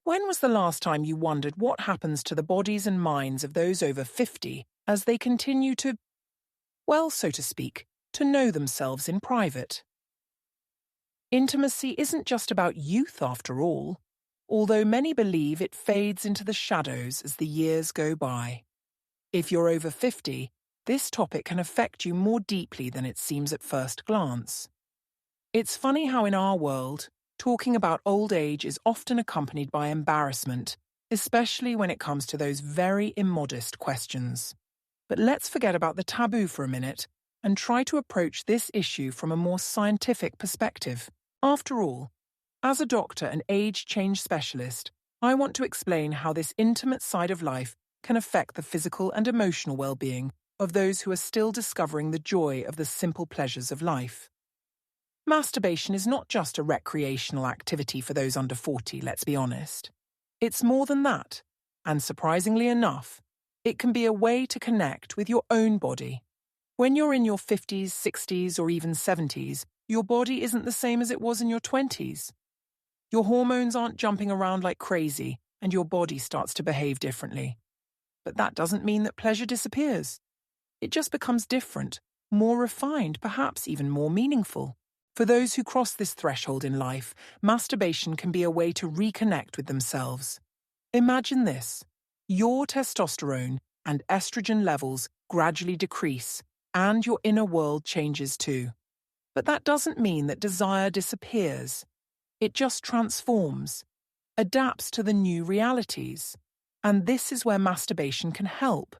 When was the last time you wondered what happens to the bodies and minds of those over 50 as they continue to, well, so to speak, to know themselves in private? Intimacy isn't just about youth after all, although many believe it fades into the shadows as the years go by. If you're over 50, this topic can affect you more deeply than it seems at first glance. It's funny how in our world, talking about old age is often accompanied by embarrassment, especially when it comes to those very immodest questions. But let's forget about the taboo for a minute and try to approach this issue from a more scientific perspective. After all, as a doctor and age change specialist, I want to explain how this intimate side of life can affect the physical and emotional well-being of those who are still discovering the joy of the simple pleasures of life. Masturbation is not just a recreational activity for those under 40, let's be honest. It's more than that, and surprisingly enough, it can be a way to connect with your own body. When you're in your 50s, 60s, or even 70s, your body isn't the same as it was in your 20s. Your hormones aren't jumping around like crazy, and your body starts to behave differently. But that doesn't mean that pleasure disappears. It just becomes different, more refined, perhaps even more meaningful. For those who cross this threshold in life, masturbation can be a way to reconnect with themselves. Imagine this. Your testosterone and estrogen levels gradually decrease, and your inner world changes too. But that doesn't mean that desire disappears. It just transforms, adapts to the new realities. And this is where masturbation can help.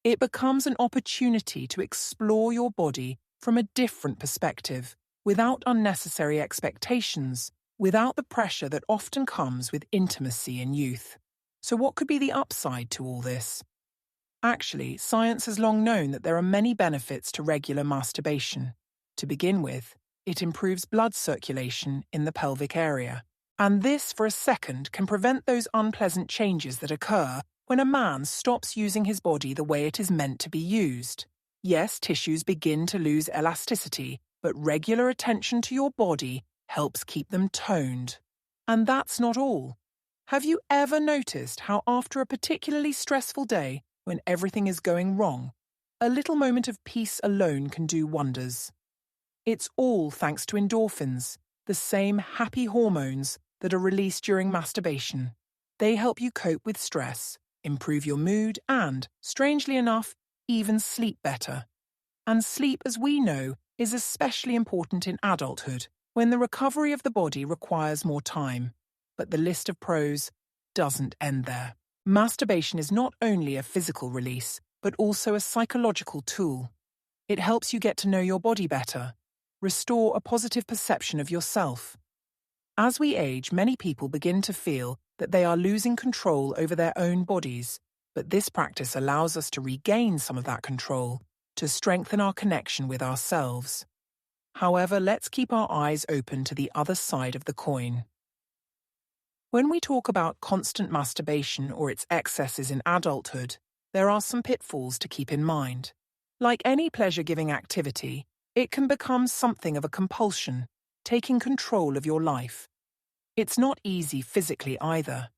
It becomes an opportunity to explore your body from a different perspective, without unnecessary expectations, without the pressure that often comes with intimacy in youth. So what could be the upside to all this? Actually, science has long known that there are many benefits to regular masturbation. To begin with, it improves blood circulation in the pelvic area. And this, for a second, can prevent those unpleasant changes that occur when a man stops using his body the way it is meant to be used. Yes, tissues begin to lose elasticity, but regular attention to your body helps keep them toned. And that's not all. Have you ever noticed how after a particularly stressful day, when everything is going wrong, a little moment of peace alone can do wonders? It's all thanks to endorphins, the same happy hormones that are released during masturbation. They help you cope with stress, improve your mood, and, strangely enough, even sleep better. And sleep, as we know, is especially important in adulthood, when the recovery of the body requires more time. But the list of pros doesn't end there. Masturbation is not only a physical release, but also a psychological tool. It helps you get to know your body better, restore a positive perception of yourself. As we age, many people begin to feel that they are losing control over their own bodies, but this practice allows us to regain some of that control, to strengthen our connection with ourselves. However, let's keep our eyes open to the other side of the coin. When we talk about constant masturbation or its excesses in adulthood, there are some pitfalls to keep in mind. Like any pleasure-giving activity, it can become something of a compulsion, taking control of your life. It's not easy physically either.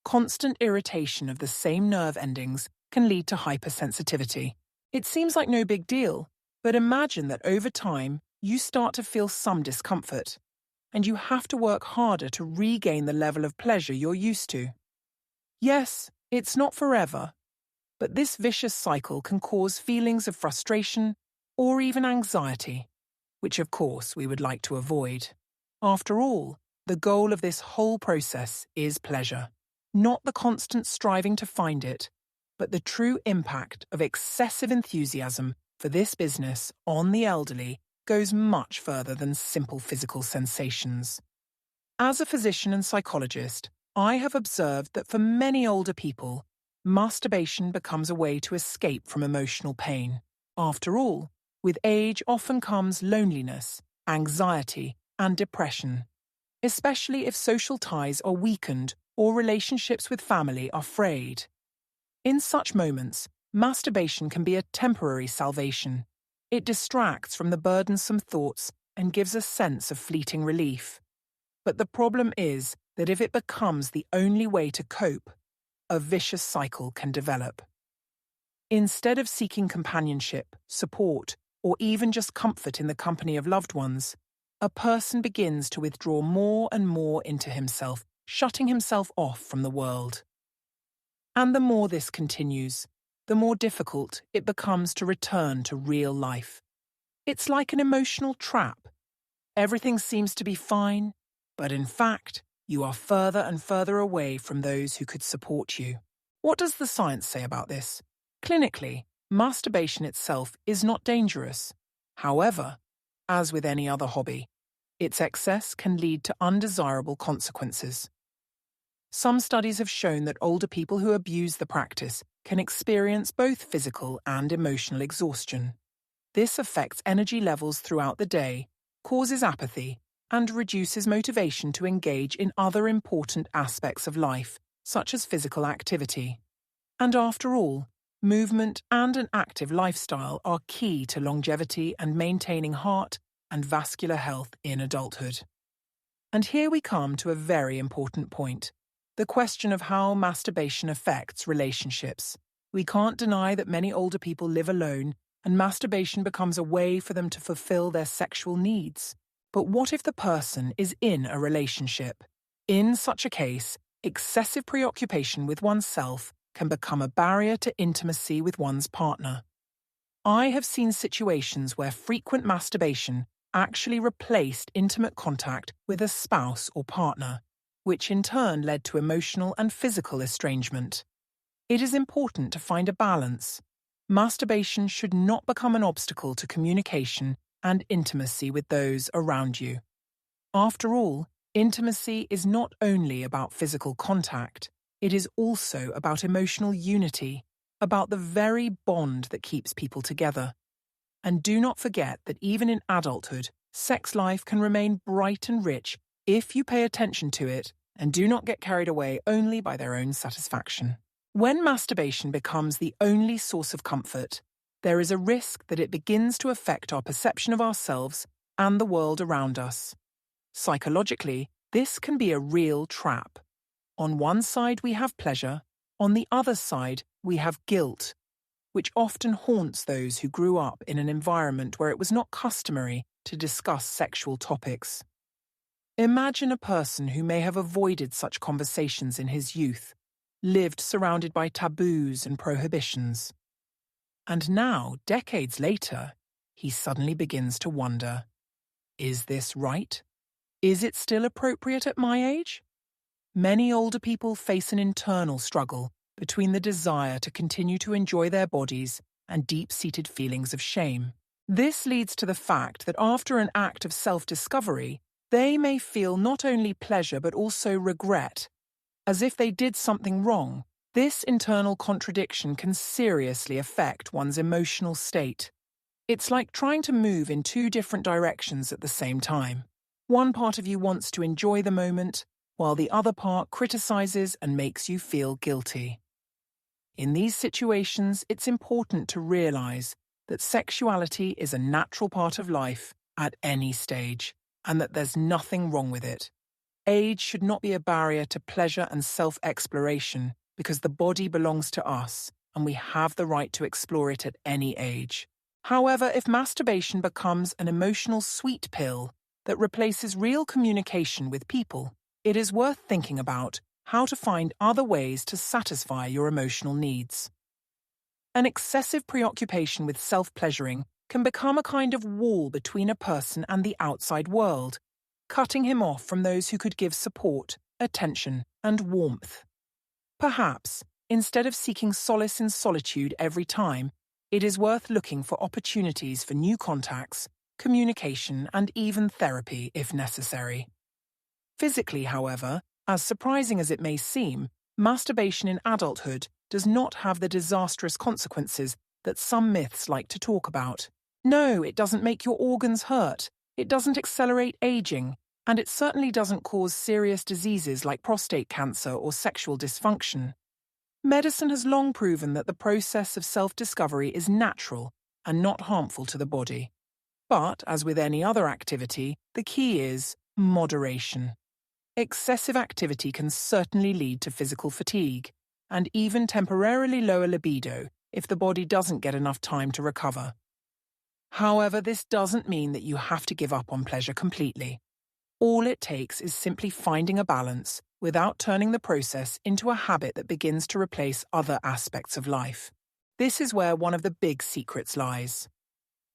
Constant irritation of the same nerve endings can lead to hypersensitivity. It seems like no big deal, but imagine that over time you start to feel some discomfort, and you have to work harder to regain the level of pleasure you're used to. Yes, it's not forever, but this vicious cycle can cause feelings of frustration or even anxiety, which of course we would like to avoid. After all, the goal of this whole process is pleasure, not the constant striving to find it, but the true impact of excessive enthusiasm for this business on the elderly goes much further than simple physical sensations. As a physician and psychologist, I have observed that for many older people, masturbation becomes a way to escape from emotional pain. After all, with age often comes loneliness, anxiety, and depression, especially if social ties are weakened or relationships with family are frayed. In such moments, masturbation can be a temporary salvation. It distracts from the burdensome thoughts and gives a sense of fleeting relief. But the problem is that if it becomes the only way to cope, a vicious cycle can develop. Instead of seeking companionship, support, or even just comfort in the company of loved ones, a person begins to withdraw more and more into himself, shutting himself off from the world. And the more this continues, the more difficult it becomes to return to real life. It's like an emotional trap. Everything seems to be fine, but in fact, you are further and further away from those who could support you. What does the science say about this? Clinically, masturbation itself is not dangerous. However, as with any other hobby, its excess can lead to undesirable consequences. Some studies have shown that older people who abuse the practice can experience both physical and emotional exhaustion. This affects energy levels throughout the day, causes apathy, and reduces motivation to engage in other important aspects of life, such as physical activity. And after all, movement and an active lifestyle are key to longevity and maintaining heart and vascular health in adulthood. And here we come to a very important point, the question of how masturbation affects relationships. We can't deny that many older people live alone, and masturbation becomes a way for them to fulfill their sexual needs. But what if the person is in a relationship? In such a case, excessive preoccupation with oneself can become a barrier to intimacy with one's partner. I have seen situations where frequent masturbation actually replaced intimate contact with a spouse or partner, which in turn led to emotional and physical estrangement. It is important to find a balance. Masturbation should not become an obstacle to communication and intimacy with those around you. After all, intimacy is not only about physical contact, it is also about emotional unity, about the very bond that keeps people together. And do not forget that even in adulthood, sex life can remain bright and rich if you pay attention to it and do not get carried away only by their own satisfaction. When masturbation becomes the only source of comfort, there is a risk that it begins to affect our perception of ourselves and the world around us. Psychologically, this can be a real trap. On one side we have pleasure, on the other side we have guilt, which often haunts those who grew up in an environment where it was not customary to discuss sexual topics. Imagine a person who may have avoided such conversations in his youth, lived surrounded by taboos and prohibitions. And now, decades later, he suddenly begins to wonder, is this right? Is it still appropriate at my age? Many older people face an internal struggle between the desire to continue to enjoy their bodies and deep-seated feelings of shame. This leads to the fact that after an act of self-discovery, they may feel not only pleasure but also regret, as if they did something wrong. This internal contradiction can seriously affect one's emotional state. It's like trying to move in two different directions at the same time. One part of you wants to enjoy the moment, while the other part criticizes and makes you feel guilty. In these situations, it's important to realize that sexuality is a natural part of life at any stage, and that there's nothing wrong with it. Age should not be a barrier to pleasure and self-exploration, because the body belongs to us, and we have the right to explore it at any age. However, if masturbation becomes an emotional sweet pill that replaces real communication with people, it is worth thinking about how to find other ways to satisfy your emotional needs. An excessive preoccupation with self-pleasuring can become a kind of wall between a person and the outside world, cutting him off from those who could give support, attention, and warmth. Perhaps, instead of seeking solace in solitude every time, it is worth looking for opportunities for new contacts, communication, and even therapy if necessary. Physically, however, as surprising as it may seem, masturbation in adulthood does not have the disastrous consequences that some myths like to talk about. No, it doesn't make your organs hurt, it doesn't accelerate aging, and it certainly doesn't cause serious diseases like prostate cancer or sexual dysfunction. Medicine has long proven that the process of self-discovery is natural and not harmful to the body. But, as with any other activity, the key is moderation. Excessive activity can certainly lead to physical fatigue and even temporarily lower libido if the body doesn't get enough time to recover. However, this doesn't mean that you have to give up on pleasure completely. All it takes is simply finding a balance without turning the process into a habit that begins to replace other aspects of life. This is where one of the big secrets lies.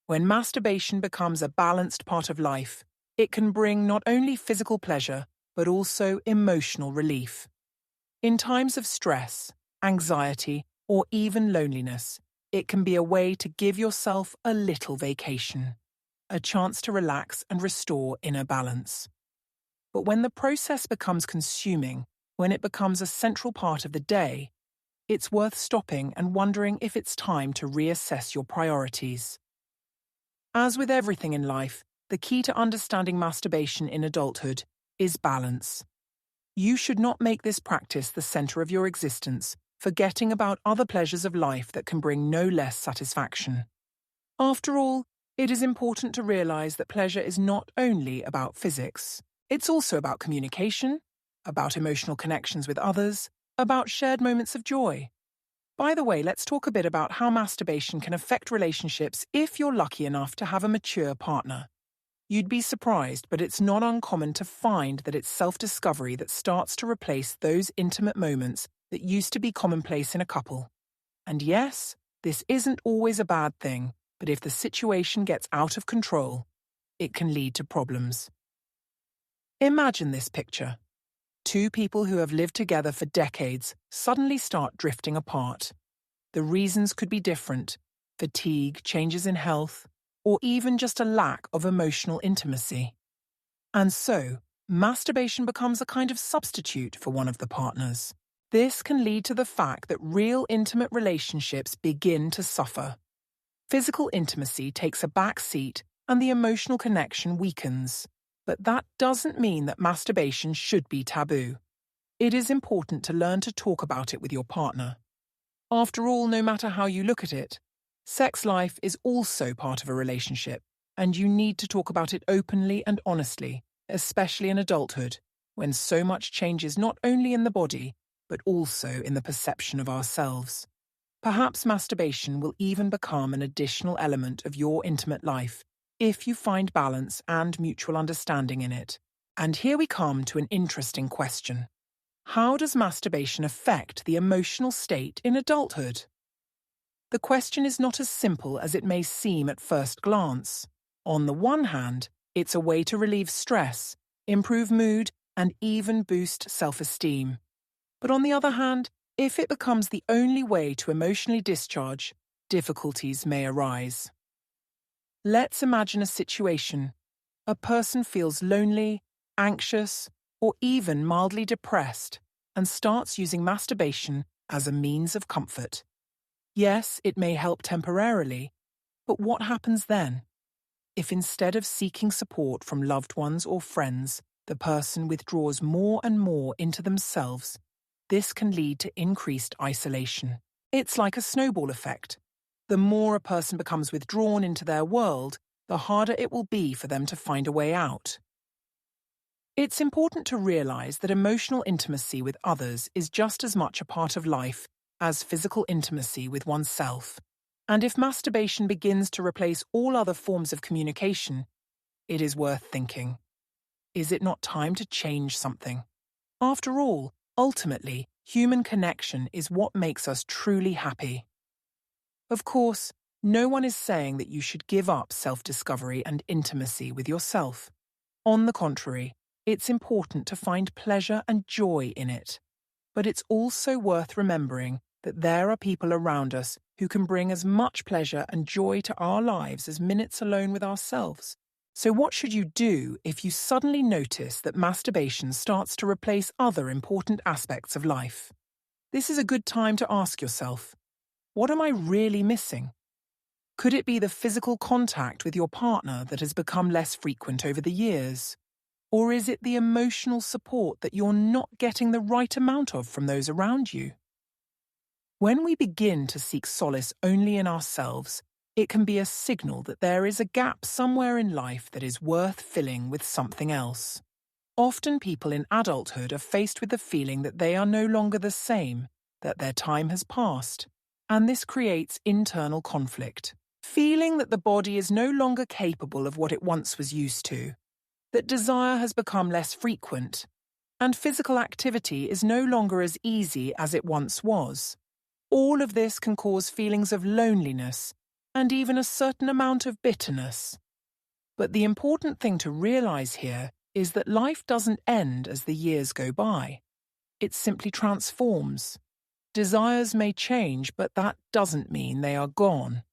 When masturbation becomes a balanced part of life, it can bring not only physical pleasure, but also emotional relief. In times of stress, anxiety, or even loneliness, it can be a way to give yourself a little vacation, a chance to relax and restore inner balance. But when the process becomes consuming, when it becomes a central part of the day, it's worth stopping and wondering if it's time to reassess your priorities. As with everything in life, the key to understanding masturbation in adulthood is balance. You should not make this practice the center of your existence, forgetting about other pleasures of life that can bring no less satisfaction. After all, it is important to realize that pleasure is not only about physics. It's also about communication, about emotional connections with others, about shared moments of joy. By the way, let's talk a bit about how masturbation can affect relationships if you're lucky enough to have a mature partner. You'd be surprised, but it's not uncommon to find that it's self-discovery that starts to replace those intimate moments that used to be commonplace in a couple. And yes, this isn't always a bad thing, but if the situation gets out of control, it can lead to problems. Imagine this picture. Two people who have lived together for decades suddenly start drifting apart. The reasons could be different: fatigue, changes in health, or even just a lack of emotional intimacy. And so, masturbation becomes a kind of substitute for one of the partners. This can lead to the fact that real intimate relationships begin to suffer. Physical intimacy takes a back seat and the emotional connection weakens. But that doesn't mean that masturbation should be taboo. It is important to learn to talk about it with your partner. After all, no matter how you look at it, sex life is also part of a relationship, and you need to talk about it openly and honestly, especially in adulthood, when so much changes not only in the body, but also in the perception of ourselves. Perhaps masturbation will even become an additional element of your intimate life, if you find balance and mutual understanding in it. And here we come to an interesting question. How does masturbation affect the emotional state in adulthood? The question is not as simple as it may seem at first glance. On the one hand, it's a way to relieve stress, improve mood, and even boost self-esteem. But on the other hand, if it becomes the only way to emotionally discharge, difficulties may arise. Let's imagine a situation. A person feels lonely, anxious, or even mildly depressed and starts using masturbation as a means of comfort. Yes, it may help temporarily, but what happens then? If instead of seeking support from loved ones or friends, the person withdraws more and more into themselves, this can lead to increased isolation. It's like a snowball effect. The more a person becomes withdrawn into their world, the harder it will be for them to find a way out. It's important to realize that emotional intimacy with others is just as much a part of life as physical intimacy with oneself. And if masturbation begins to replace all other forms of communication, it is worth thinking. Is it not time to change something? After all, ultimately, human connection is what makes us truly happy. Of course, no one is saying that you should give up self-discovery and intimacy with yourself. On the contrary, it's important to find pleasure and joy in it. But it's also worth remembering that there are people around us who can bring as much pleasure and joy to our lives as minutes alone with ourselves. So what should you do if you suddenly notice that masturbation starts to replace other important aspects of life? This is a good time to ask yourself, what am I really missing? Could it be the physical contact with your partner that has become less frequent over the years? Or is it the emotional support that you're not getting the right amount of from those around you? When we begin to seek solace only in ourselves, it can be a signal that there is a gap somewhere in life that is worth filling with something else. Often people in adulthood are faced with the feeling that they are no longer the same, that their time has passed, and this creates internal conflict. Feeling that the body is no longer capable of what it once was used to, that desire has become less frequent, and physical activity is no longer as easy as it once was. All of this can cause feelings of loneliness and even a certain amount of bitterness. But the important thing to realize here is that life doesn't end as the years go by. It simply transforms. Desires may change, but that doesn't mean they are gone.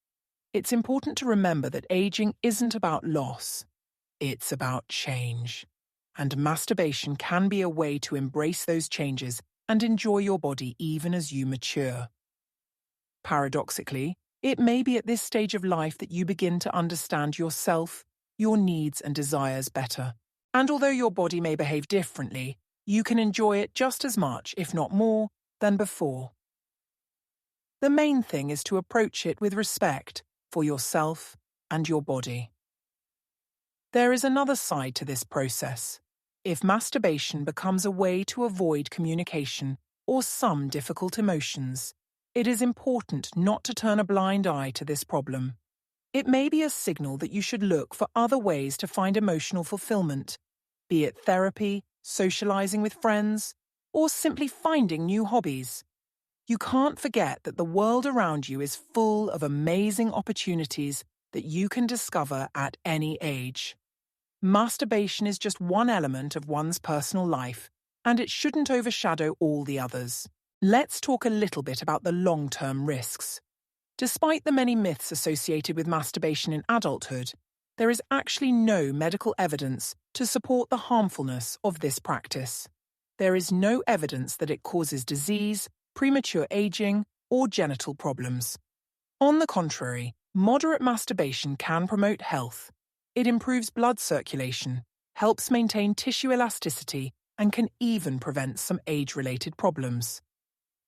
It's important to remember that aging isn't about loss. It's about change. And masturbation can be a way to embrace those changes and enjoy your body even as you mature. Paradoxically, it may be at this stage of life that you begin to understand yourself, your needs and desires better. And although your body may behave differently, you can enjoy it just as much, if not more, than before. The main thing is to approach it with respect for yourself and your body. There is another side to this process. If masturbation becomes a way to avoid communication or some difficult emotions, it is important not to turn a blind eye to this problem. It may be a signal that you should look for other ways to find emotional fulfillment, be it therapy, socializing with friends, or simply finding new hobbies. You can't forget that the world around you is full of amazing opportunities that you can discover at any age. Masturbation is just one element of one's personal life, and it shouldn't overshadow all the others. Let's talk a little bit about the long-term risks. Despite the many myths associated with masturbation in adulthood, there is actually no medical evidence to support the harmfulness of this practice. There is no evidence that it causes disease, premature aging, or genital problems. On the contrary, moderate masturbation can promote health. It improves blood circulation, helps maintain tissue elasticity, and can even prevent some age-related problems.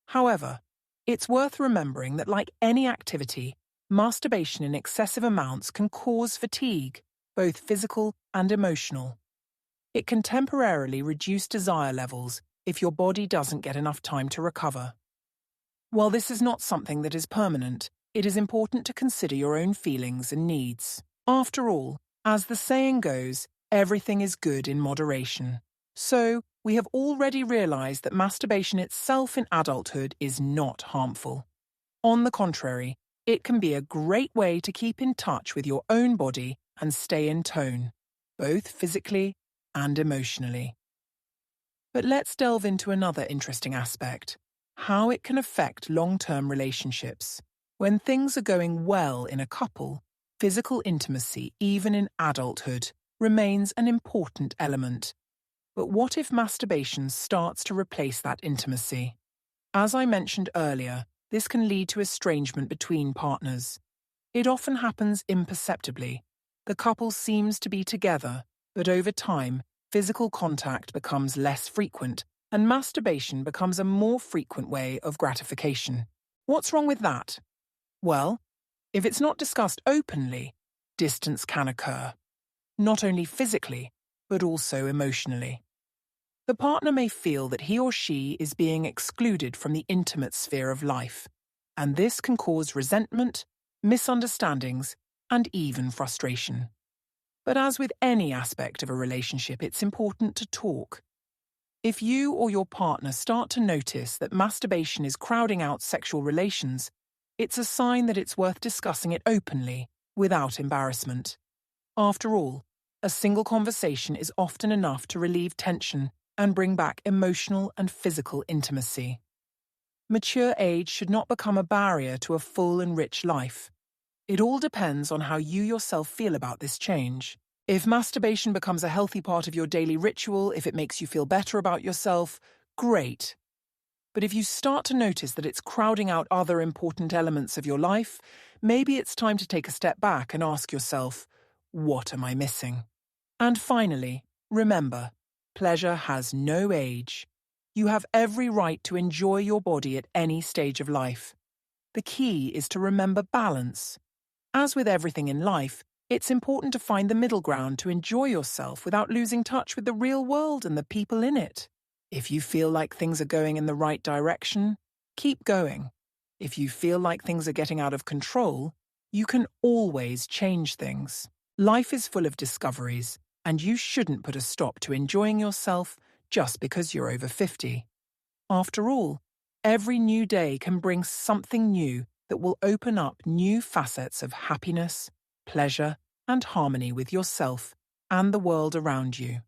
However, it's worth remembering that like any activity, masturbation in excessive amounts can cause fatigue, both physical and emotional. It can temporarily reduce desire levels if your body doesn't get enough time to recover. While this is not something that is permanent, it is important to consider your own feelings and needs. After all, as the saying goes, everything is good in moderation. So, we have already realized that masturbation itself in adulthood is not harmful. On the contrary, it can be a great way to keep in touch with your own body and stay in tone, both physically and emotionally. But let's delve into another interesting aspect: how it can affect long-term relationships. When things are going well in a couple, physical intimacy, even in adulthood, remains an important element. But what if masturbation starts to replace that intimacy? As I mentioned earlier, this can lead to estrangement between partners. It often happens imperceptibly. The couple seems to be together, but over time, physical contact becomes less frequent, and masturbation becomes a more frequent way of gratification. What's wrong with that? Well, if it's not discussed openly, distance can occur. Not only physically, but also emotionally. The partner may feel that he or she is being excluded from the intimate sphere of life, and this can cause resentment, misunderstandings, and even frustration. But as with any aspect of a relationship, it's important to talk. If you or your partner start to notice that masturbation is crowding out sexual relations, it's a sign that it's worth discussing it openly, without embarrassment. After all, a single conversation is often enough to relieve tension and bring back emotional and physical intimacy. Mature age should not become a barrier to a full and rich life. It all depends on how you yourself feel about this change. If masturbation becomes a healthy part of your daily ritual, if it makes you feel better about yourself, great. But if you start to notice that it's crowding out other important elements of your life, maybe it's time to take a step back and ask yourself, what am I missing? And finally, remember, pleasure has no age. You have every right to enjoy your body at any stage of life. The key is to remember balance. As with everything in life, It's important to find the middle ground to enjoy yourself without losing touch with the real world and the people in it. If you feel like things are going in the right direction, keep going. If you feel like things are getting out of control, you can always change things. Life is full of discoveries, and you shouldn't put a stop to enjoying yourself just because you're over 50. After all, every new day can bring something new that will open up new facets of happiness, pleasure, and harmony with yourself and the world around you.